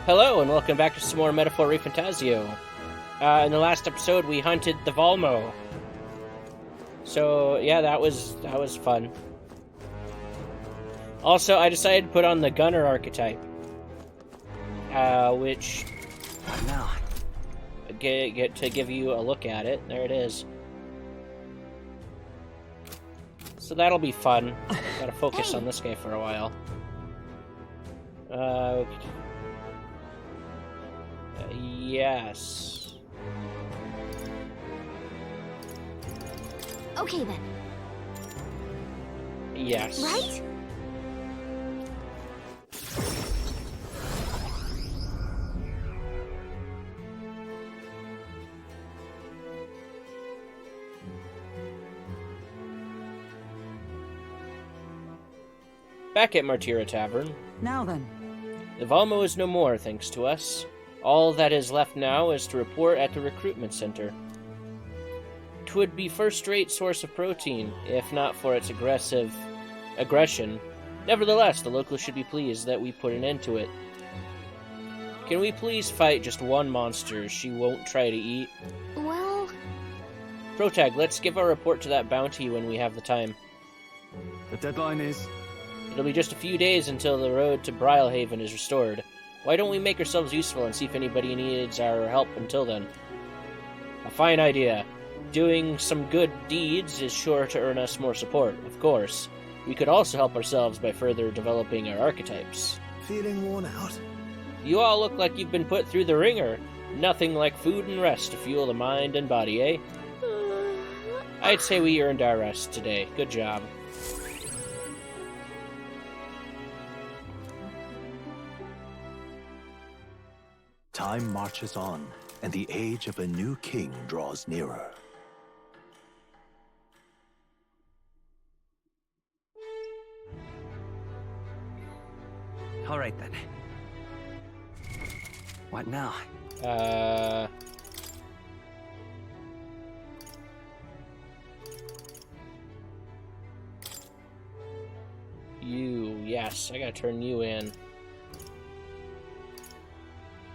Hello, and welcome back to some more Metaphor ReFantazio. In the last episode, we hunted the Volmo. So, yeah, that was fun. Also, I decided to put on the Gunner archetype. Which... Now. Get to give you a look at it. There it is. So that'll be fun. Gotta focus on this guy for a while. Yes. Okay then. Yes. Right? Back at Martira Tavern. Now then. The Volmo is no more, thanks to us. All that is left now is to report at the recruitment center. 'Twould be first-rate source of protein, if not for its aggression. Nevertheless, the locals should be pleased that we put an end to it. Can we please fight just one monster she won't try to eat? Well... Protag, let's give our report to that bounty when we have the time. The deadline is... It'll be just a few days until the road to Brylehaven is restored. Why don't we make ourselves useful and see if anybody needs our help until then? A fine idea. Doing some good deeds is sure to earn us more support, of course. We could also help ourselves by further developing our archetypes. Feeling worn out? You all look like you've been put through the ringer. Nothing like food and rest to fuel the mind and body, eh? I'd say we earned our rest today. Good job. Time marches on, and the age of a new king draws nearer. All right then. What now? Yes, I gotta turn you in.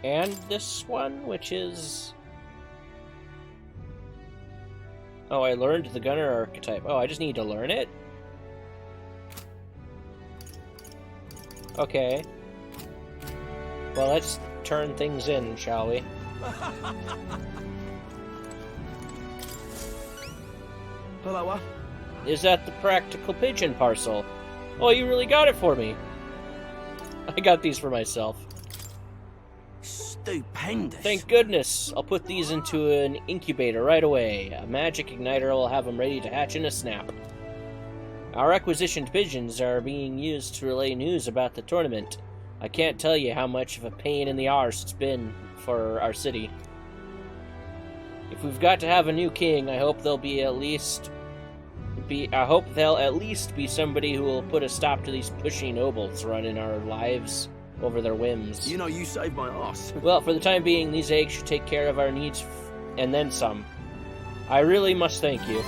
And this one, which is... Oh, I learned the Gunner archetype. Oh, I just need to learn it? Okay. Well, let's turn things in, shall we? Hello, Is that the practical pigeon parcel? Oh, you really got it for me. I got these for myself. Stupendous. Thank goodness. I'll put these into an incubator right away. A magic igniter will have them ready to hatch in a snap. Our acquisitioned pigeons are being used to relay news about the tournament. I can't tell you how much of a pain in the arse it's been for our city. If we've got to have a new king, I hope they'll at least be somebody who will put a stop to these pushy nobles running our lives over their whims. You know, you saved my ass. Well, for the time being, these eggs should take care of our needs and then some. I really must thank you.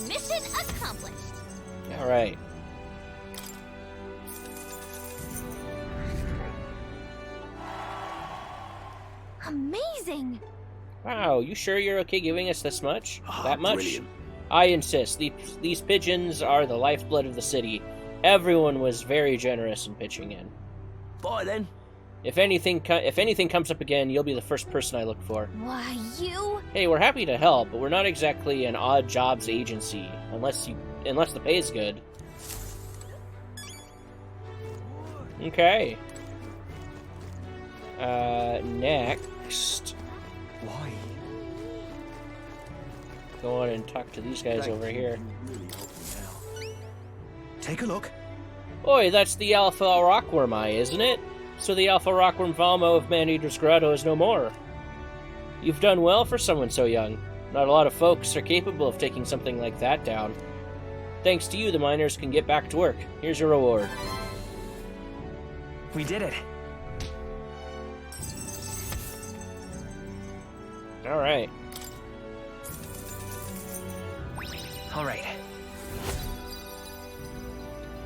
Mission accomplished. Alright. Amazing. Wow, you sure you're okay giving us this much? That much? Brilliant. I insist. These pigeons are the lifeblood of the city. Everyone was very generous in pitching in. Bye then. If anything comes up again, you'll be the first person I look for. Why, you... Hey, we're happy to help, but we're not exactly an odd jobs agency, unless the pay's good. Okay. Next. Why? Go on and talk to these guys over here. Take a look. Oi, that's the Alpha Rockworm Eye, isn't it? So the Alpha Rockworm Volmo of Man-Eater's Grotto is no more. You've done well for someone so young. Not a lot of folks are capable of taking something like that down. Thanks to you, the miners can get back to work. Here's your reward. We did it. Alright. All right.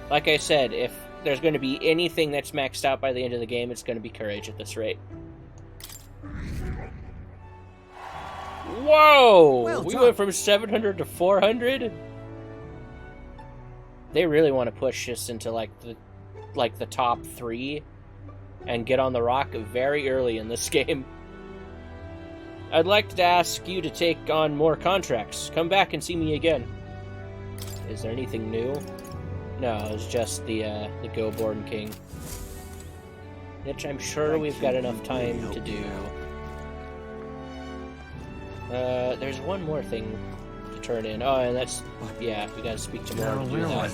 Like I said, if there's going to be anything that's maxed out by the end of the game, it's going to be courage at this rate. Whoa! Well We done. went from 700 to 400? They really want to push us into like the top 3 and get on the rock very early in this game. I'd like to ask you to take on more contracts. Come back and see me again. Is there anything new? No, it's just the Go-Born King. Which I'm sure we've got enough time to do. There's one more thing to turn in. Oh, and that's... Yeah, we gotta speak to more to do that.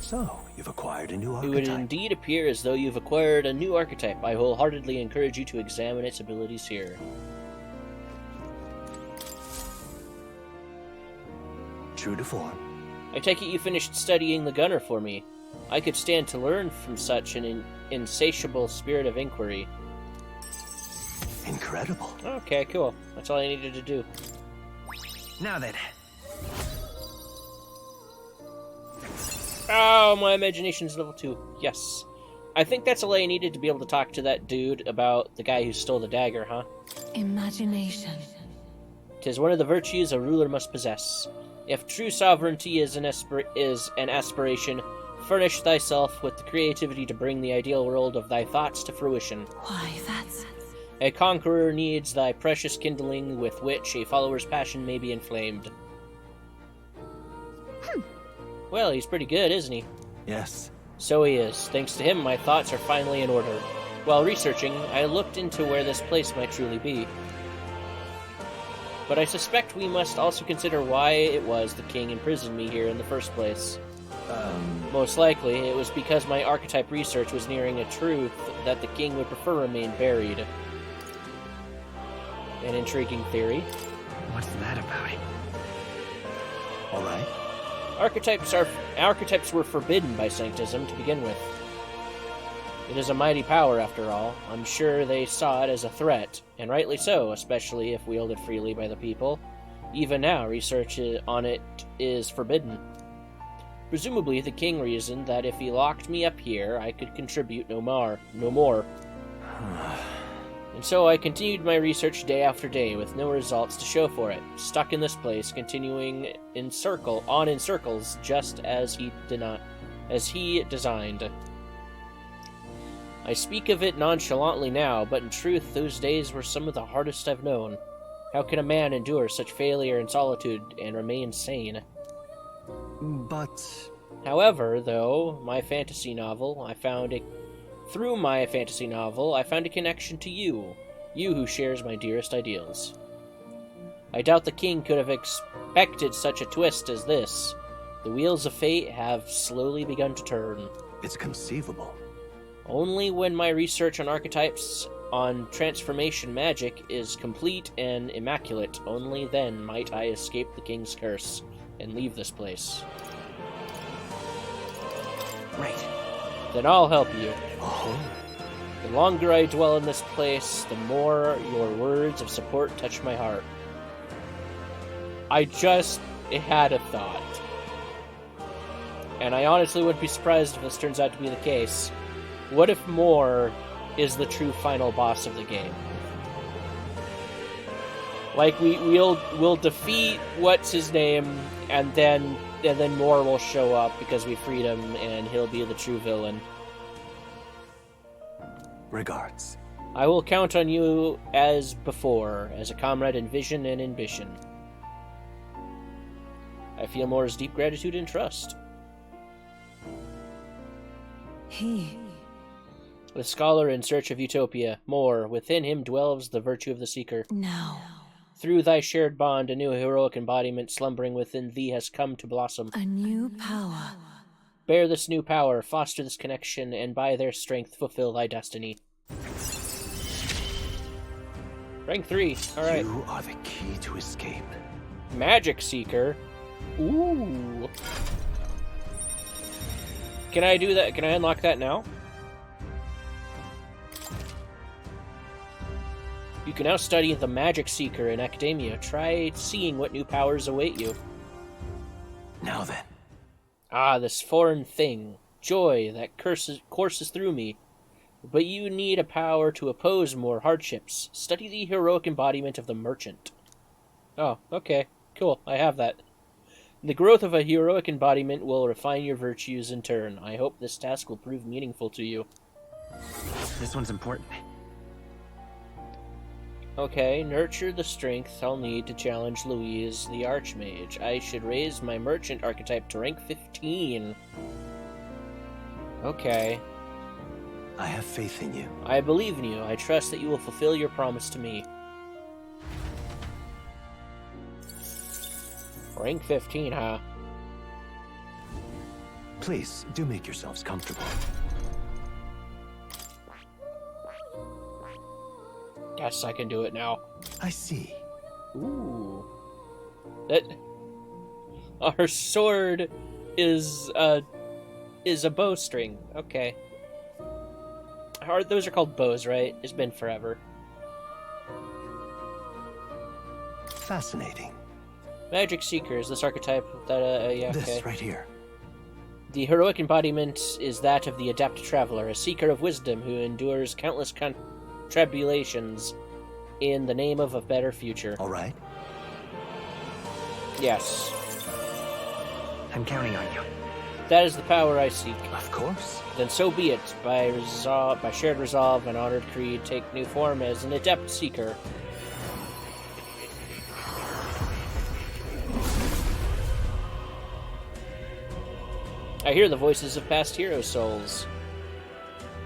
So, you've acquired a new It would archetype. indeed appear as though you've acquired a new archetype. I wholeheartedly encourage you to examine its abilities here. True to form. I take it you finished studying the gunner for me. I could stand to learn from such an insatiable spirit of inquiry. Incredible. Okay, cool. That's all I needed to do. Now then. Oh, my imagination's level 2. Yes. I think that's all I needed to be able to talk to that dude about the guy who stole the dagger, huh? Imagination. 'Tis one of the virtues a ruler must possess. If true sovereignty is an aspiration, furnish thyself with the creativity to bring the ideal world of thy thoughts to fruition. Why, that's... A conqueror needs thy precious kindling with which a follower's passion may be inflamed. Well, he's pretty good, isn't he? Yes. So he is. Thanks to him, my thoughts are finally in order. While researching, I looked into where this place might truly be. But I suspect we must also consider why it was the king imprisoned me here in the first place. Most likely, it was because my archetype research was nearing a truth that the king would prefer remain buried. An intriguing theory. What's that about? All right. Archetypes were forbidden by Sanctism to begin with. It is a mighty power, after all. I'm sure they saw it as a threat, and rightly so, especially if wielded freely by the people. Even now, research on it is forbidden. Presumably, the king reasoned that if he locked me up here, I could contribute no more. And so I continued my research day after day with no results to show for it, stuck in this place, continuing in circles, just as he designed. I speak of it nonchalantly now, but in truth, those days were some of the hardest I've known. How can a man endure such failure and solitude and remain sane? But... However, though, through my fantasy novel, I found a connection to you who shares my dearest ideals. I doubt the king could have expected such a twist as this. The wheels of fate have slowly begun to turn. It's conceivable. Only when my research on archetypes on transformation magic is complete and immaculate, only then might I escape the king's curse and leave this place. Right. Then I'll help you. Oh. The longer I dwell in this place, the more your words of support touch my heart. I just had a thought. And I honestly wouldn't be surprised if this turns out to be the case. What if Moore is the true final boss of the game? Like, we'll defeat what's-his-name, and then Moore will show up because we freed him, and he'll be the true villain. Regards. I will count on you as before, as a comrade in vision and ambition. I feel Moore's deep gratitude and trust. The scholar in search of utopia, Moore, within him dwells the virtue of the seeker. No. Through thy shared bond, a new heroic embodiment slumbering within thee has come to blossom. A new power. Bear this new power, foster this connection, and by their strength fulfill thy destiny. Rank 3, alright. You are the key to escape. Magic Seeker. Ooh. Can I do that? Can I unlock that now? You can now study the Magic Seeker in academia. Try seeing what new powers await you. Now then. Ah, this foreign thing. Joy that courses through me. But you need a power to oppose more hardships. Study the heroic embodiment of the merchant. Oh, okay. Cool, I have that. The growth of a heroic embodiment will refine your virtues in turn. I hope this task will prove meaningful to you. This one's important. Okay, nurture the strength I'll need to challenge Louise, the Archmage. I should raise my merchant archetype to rank 15. Okay. I have faith in you. I believe in you. I trust that you will fulfill your promise to me. Rank 15, huh? Please, do make yourselves comfortable. Guess I can do it now. I see. Ooh. That... Our sword is a bowstring. Okay. Those are called bows, right? It's been forever. Fascinating. Magic Seeker is this archetype that, yeah, okay. This right here. The heroic embodiment is that of the adept traveler, a seeker of wisdom who endures countless tribulations in the name of a better future. All right. Yes. I'm counting on you. That is the power I seek. Of course. Then so be it. By shared resolve and honored creed, take new form as an adept seeker. I hear the voices of past hero souls.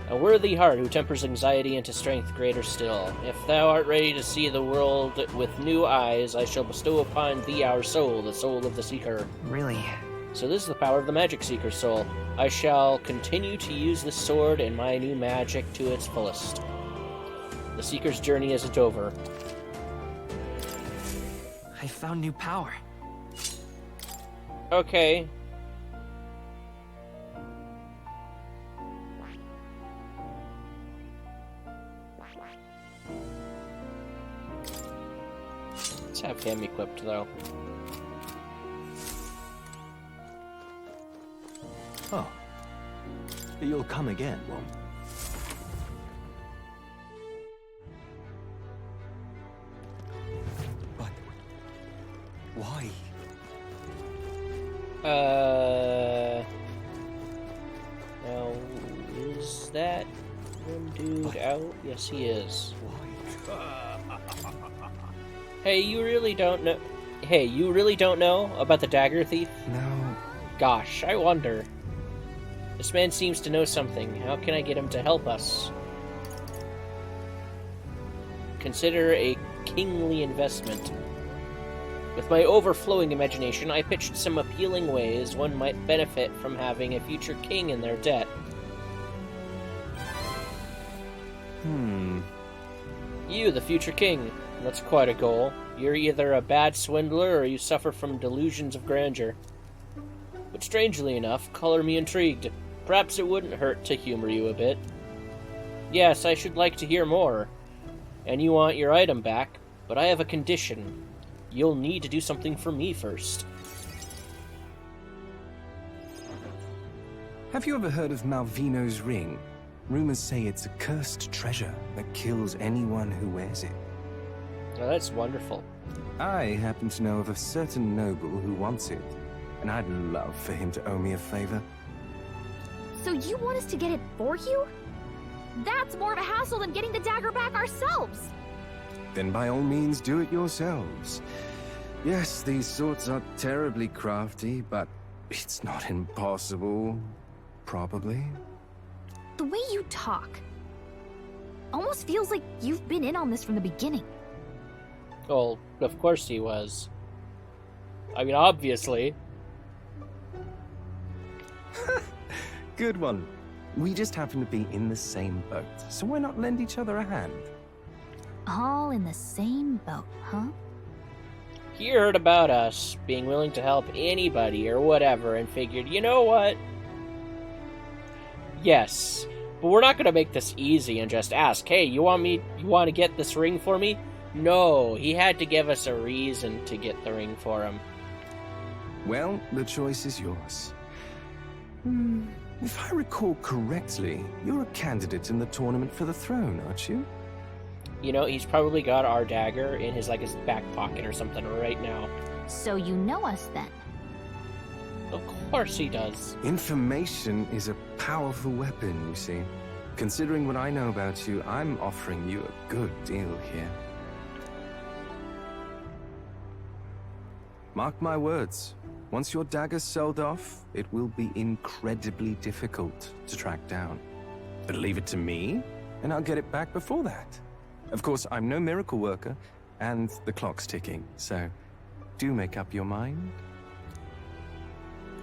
A worthy heart who tempers anxiety into strength greater still. If thou art ready to see the world with new eyes, I shall bestow upon thee our soul, the soul of the Seeker. Really? So this is the power of the Magic Seeker soul. I shall continue to use this sword and my new magic to its fullest. The Seeker's journey isn't over. I found new power. Okay. Let's have him equipped, though. Oh. You'll come again, won't you? But... why? Now, is that one dude out? Yes, he is. Hey, you really don't know... Hey, you really don't know about the dagger thief? No. Gosh, I wonder. This man seems to know something. How can I get him to help us? Consider a kingly investment. With my overflowing imagination, I pitched some appealing ways one might benefit from having a future king in their debt. You, the future king. That's quite a goal. You're either a bad swindler or you suffer from delusions of grandeur. But strangely enough, color me intrigued. Perhaps it wouldn't hurt to humor you a bit. Yes, I should like to hear more. And you want your item back, but I have a condition. You'll need to do something for me first. Have you ever heard of Malvino's ring? Rumors say it's a cursed treasure that kills anyone who wears it. Oh, that's wonderful. I happen to know of a certain noble who wants it, and I'd love for him to owe me a favor. So you want us to get it for you? That's more of a hassle than getting the dagger back ourselves. Then by all means do it yourselves. Yes, these swords are terribly crafty, but it's not impossible. Probably. The way you talk almost feels like you've been in on this from the beginning. Well, of course he was. I mean, obviously. Good one. We just happen to be in the same boat, so why not lend each other a hand? All in the same boat, huh? He heard about us being willing to help anybody or whatever and figured, you know what? Yes, But we're not gonna make this easy and just ask, hey, you want to get this ring for me? No, he had to give us a reason to get the ring for him. Well, the choice is yours. If I recall correctly, you're a candidate in the tournament for the throne, aren't you? You know, he's probably got our dagger in his back pocket or something right now. So you know us then? Of course he does. Information is a powerful weapon, you see. Considering what I know about you, I'm offering you a good deal here. Mark my words. Once your dagger's sold off, it will be incredibly difficult to track down. But leave it to me, and I'll get it back before that. Of course, I'm no miracle worker, and the clock's ticking, so do make up your mind.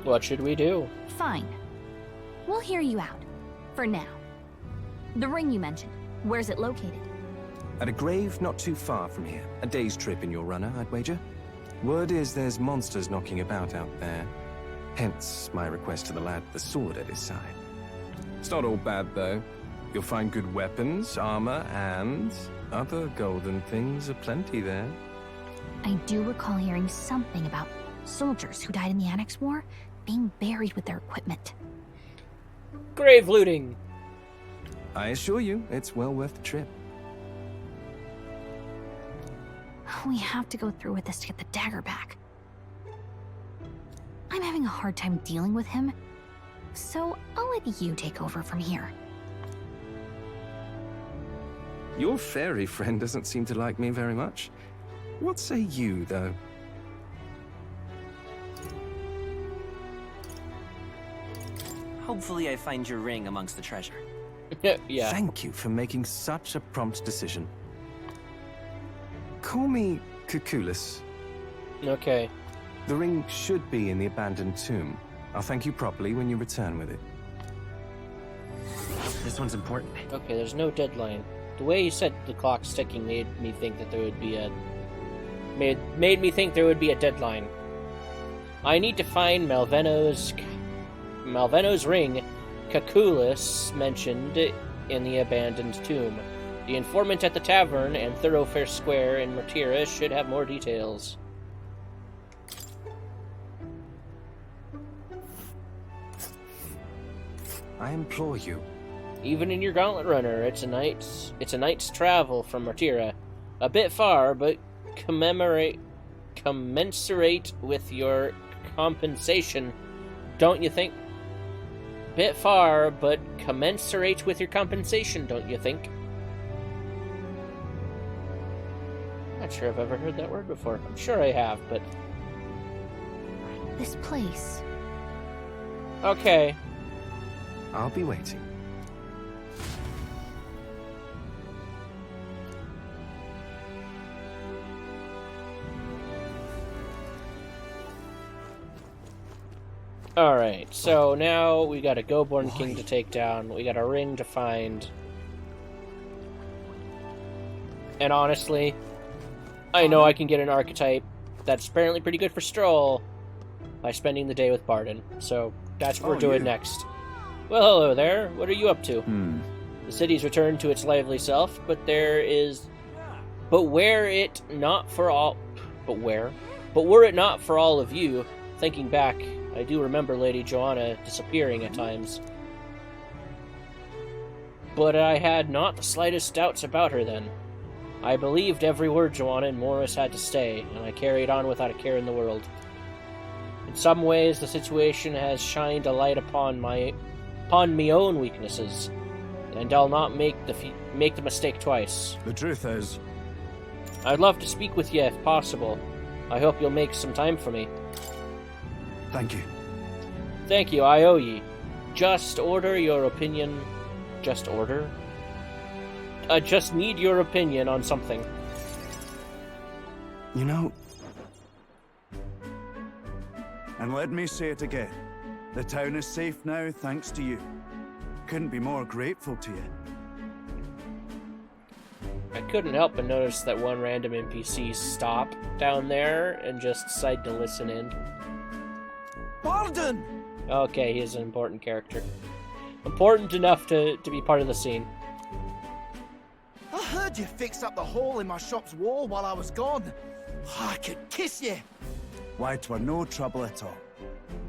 What should we do? Fine. We'll hear you out. For now. The ring you mentioned, where's it located? At a grave not too far from here. A day's trip in your runner, I'd wager. Word is there's monsters knocking about out there. Hence my request to the lad with the sword at his side. It's not all bad, though. You'll find good weapons, armor, and other golden things aplenty there. I do recall hearing something about soldiers who died in the Annex War being buried with their equipment. Grave looting! I assure you, it's well worth the trip. We have to go through with this to get the dagger back. I'm having a hard time dealing with him, so I'll let you take over from here. Your fairy friend doesn't seem to like me very much. What say you, though? Hopefully I find your ring amongst the treasure. Yeah. Thank you for making such a prompt decision. Call me Cuculus. Okay. The ring should be in the abandoned tomb. I'll thank you properly when you return with it. This one's important. Okay, there's no deadline. The way you said the clock's ticking made me think that there would be a... Made me think there would be a deadline. I need to find Malveno's ring Cuculus mentioned in the abandoned tomb. The informant at the tavern and Thoroughfare Square in Martira should have more details. I implore you. Even in your gauntlet runner, it's a night's travel from Martira. A bit far, but commensurate with your compensation, don't you think? Bit far, but commensurate with your compensation, don't you think? Not sure I've ever heard that word before. I'm sure I have, but... This place. Okay. I'll be waiting. Alright, so now we got a Goborn King to take down, we got a ring to find. And honestly, I know I can get an archetype that's apparently pretty good for Stroll by spending the day with Barden, so that's what we're doing next. Well, hello there, what are you up to? The city's returned to its lively self, but were it not for all of you, thinking back, I do remember Lady Joanna disappearing at times. But I had not the slightest doubts about her then. I believed every word Joanna and Morris had to say, and I carried on without a care in the world. In some ways, the situation has shined a light upon me own weaknesses, and I'll not make the mistake twice. The truth is... I'd love to speak with you if possible. I hope you'll make some time for me. Thank you. Thank you, I owe ye. Just order your opinion. Just order? I just need your opinion on something. You know... And let me say it again. The town is safe now thanks to you. Couldn't be more grateful to you. I couldn't help but notice that one random NPC stopped down there and just decided to listen in. Barden! Okay, he's an important character. Important enough to be part of the scene. I heard you fixed up the hole in my shop's wall while I was gone. I could kiss you. Why, 'twere no trouble at all.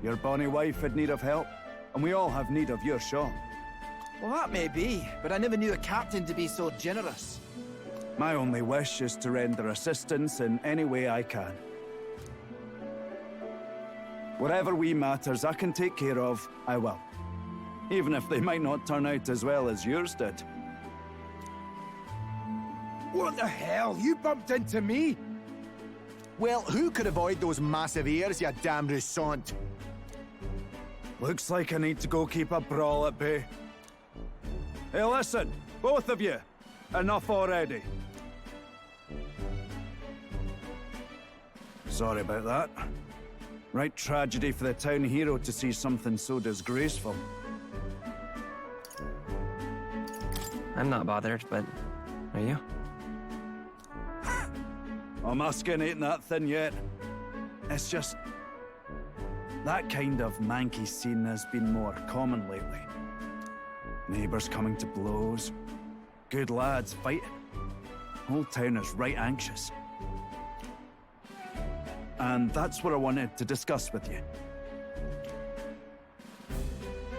Your bonny wife had need of help, and we all have need of your shop. Well, that may be, but I never knew a captain to be so generous. My only wish is to render assistance in any way I can. Whatever wee matters I can take care of, I will. Even if they might not turn out as well as yours did. What the hell? You bumped into me? Well, who could avoid those massive ears, you damn russant? Looks like I need to go keep a brawl at bay. Hey, listen, both of you. Enough already. Sorry about that. Right tragedy for the town hero to see something so disgraceful. I'm not bothered, but are you? Oh, my skin ain't that thin yet. It's just... that kind of manky scene has been more common lately. Neighbours coming to blows. Good lads fighting. Whole town is right anxious. And that's what I wanted to discuss with you.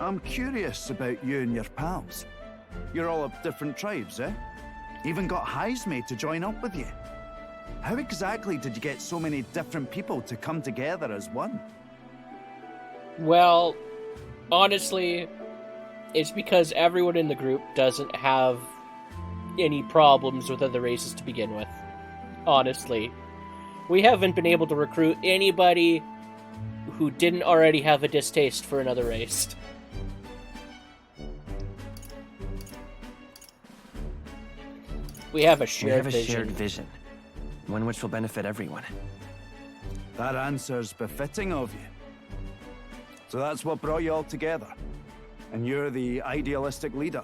I'm curious about you and your pals. You're all of different tribes, eh? Even got highs made to join up with you. How exactly did you get so many different people to come together as one? Well, honestly, it's because everyone in the group doesn't have any problems with other races to begin with. Honestly. We haven't been able to recruit anybody who didn't already have a distaste for another race. We have a shared vision. One which will benefit everyone. That answer's befitting of you. So that's what brought you all together. And you're the idealistic leader.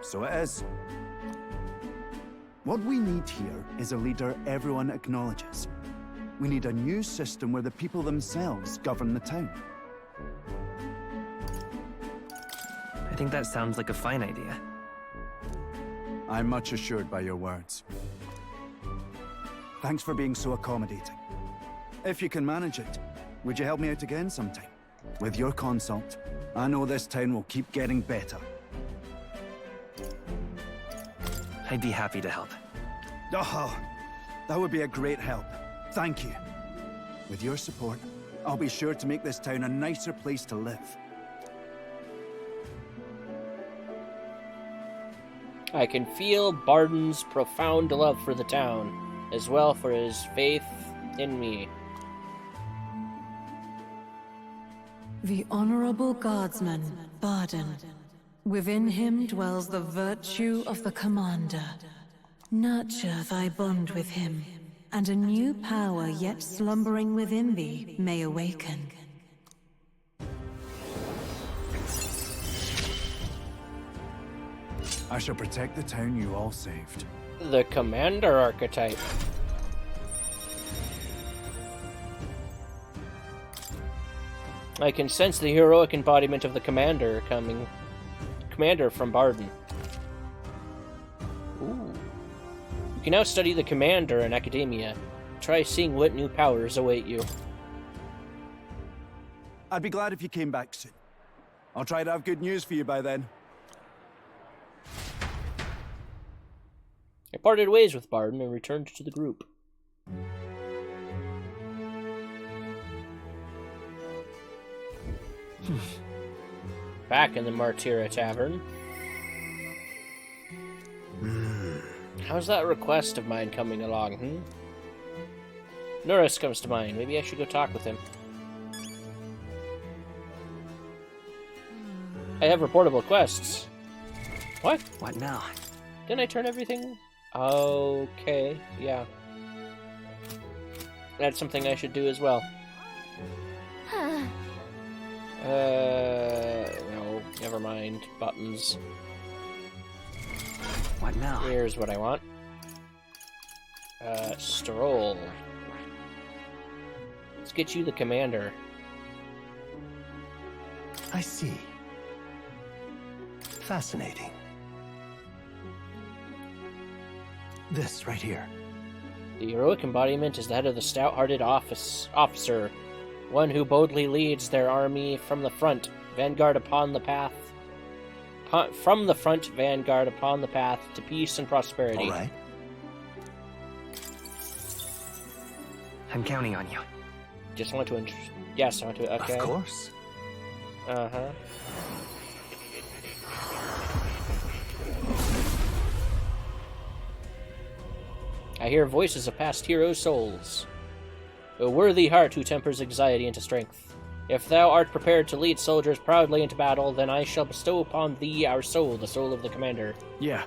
So it is. What we need here is a leader everyone acknowledges. We need a new system where the people themselves govern the town. I think that sounds like a fine idea. I'm much assured by your words. Thanks for being so accommodating. If you can manage it, would you help me out again sometime? With your consult, I know this town will keep getting better. I'd be happy to help. Oh, that would be a great help. Thank you. With your support, I'll be sure to make this town a nicer place to live. I can feel Barden's profound love for the town, as well for his faith in me. The honorable guardsman, Barden. Within him dwells the virtue of the commander. Nurture thy bond with him, and a new power yet slumbering within thee may awaken. I shall protect the town you all saved. The commander archetype. I can sense the heroic embodiment of the commander coming. Commander from Barden. Ooh. You can now study the commander in academia. Try seeing what new powers await you. I'd be glad if you came back soon. I'll try to have good news for you by then. I parted ways with Barden and returned to the group. Back in the Martyra Tavern. How's that request of mine coming along, Norris comes to mind. Maybe I should go talk with him. I have reportable quests. What? What now? Didn't I turn everything? Okay, yeah. That's something I should do as well. No, never mind. Buttons. What now? Here's what I want. Stroll. Let's get you the commander. I see. Fascinating. This right here. The heroic embodiment is that of the stout-hearted officer, one who boldly leads their army from the front, vanguard upon the path. From the front, vanguard upon the path to peace and prosperity. All right. I'm counting on you. Just want to. Yes, I want to. Okay. Of course. Uh-huh. I hear voices of past hero souls. A worthy heart who tempers anxiety into strength. If thou art prepared to lead soldiers proudly into battle, then I shall bestow upon thee our soul, the soul of the commander. Yeah.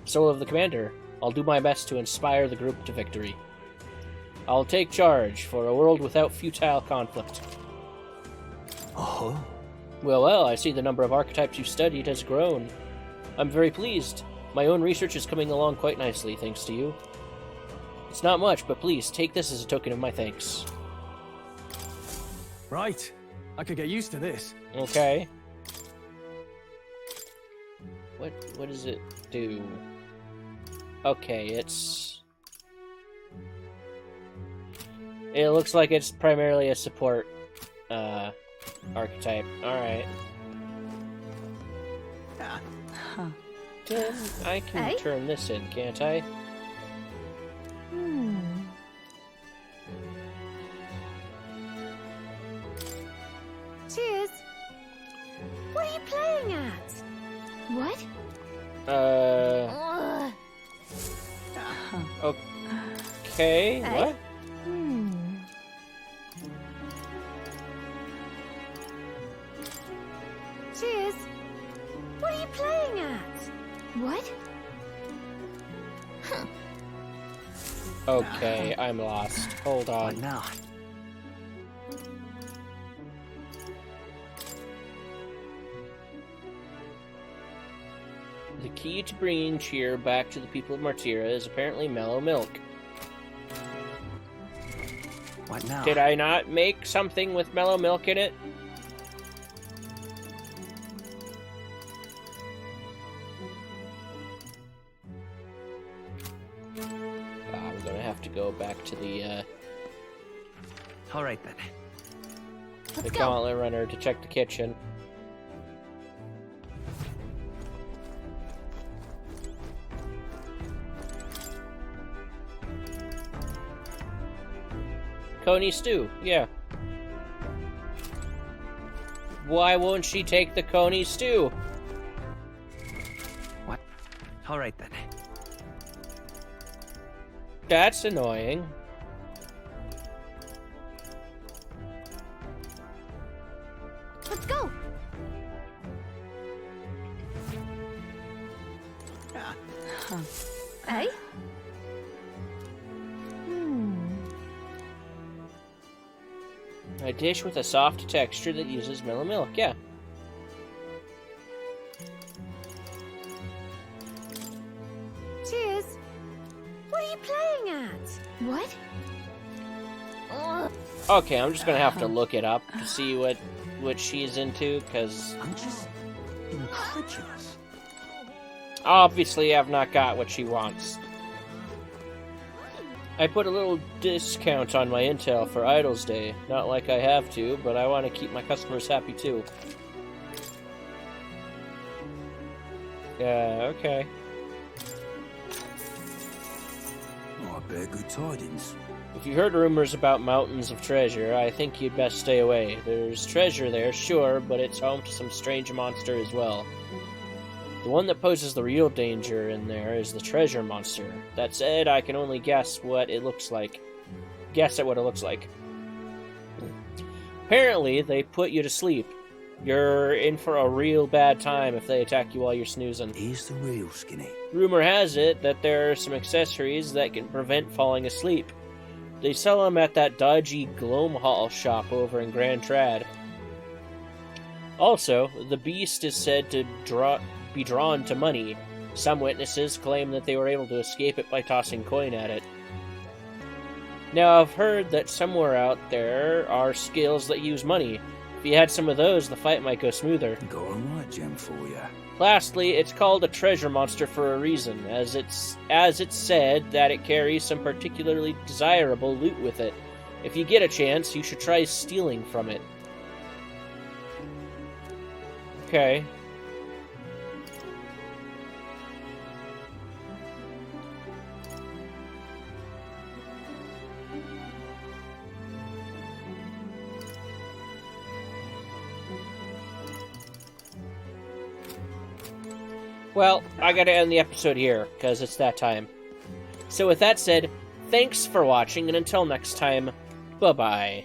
Soul of the commander, I'll do my best to inspire the group to victory. I'll take charge for a world without futile conflict. Oh? Well, I see the number of archetypes you've studied has grown. I'm very pleased. My own research is coming along quite nicely, thanks to you. It's not much, but please, take this as a token of my thanks. Right. I could get used to this. Okay. What does it do? Okay, it looks like it's primarily a support archetype. Alright. Then I can turn this in, can't I? Cheers. What are you playing at? What? Ugh. Okay, Hey? what? Cheers. What are you playing at? What? Okay, I'm lost. Hold What on. now? The key to bringing cheer back to the people of Martira is apparently mellow milk. What now? Did I not make something with mellow milk in it? I'm gonna have to go back to the All right then. Let's go. gauntlet runner to check the kitchen. Coney stew, yeah. Why won't she take the Coney stew? What? All right then. That's annoying. Let's go. Hey? A dish with a soft texture that uses mellow milk, yeah. Cheers. What are you playing at? What? Ugh. Okay, I'm just gonna have to look it up to see what she's into, because I'm just incredulous. obviously I've not got what she wants. I put a little discount on my intel for Idol's Day. Not like I have to, but I want to keep my customers happy too. Yeah, okay. Oh, I bear good tidings. If you heard rumors about mountains of treasure, I think you'd best stay away. There's treasure there, sure, but it's home to some strange monster as well. The one that poses the real danger in there is the treasure monster. That said, I can only guess what it looks like. Guess at what it looks like. Apparently, they put you to sleep. You're in for a real bad time if they attack you while you're snoozing. He's the real skinny. Rumor has it that there are some accessories that can prevent falling asleep. They sell them at that dodgy Gloam Hall shop over in Grand Trad. Also, the beast is said to be drawn to money. Some witnesses claim that they were able to escape it by tossing coin at it. Now, I've heard that somewhere out there are skills that use money. If you had some of those, the fight might go smoother. Got a right gem for you. Lastly, it's called a treasure monster for a reason, as it's said that it carries some particularly desirable loot with it. If you get a chance, you should try stealing from it. Okay. Well, I gotta end the episode here, because it's that time. So with that said, thanks for watching, and until next time, bye-bye.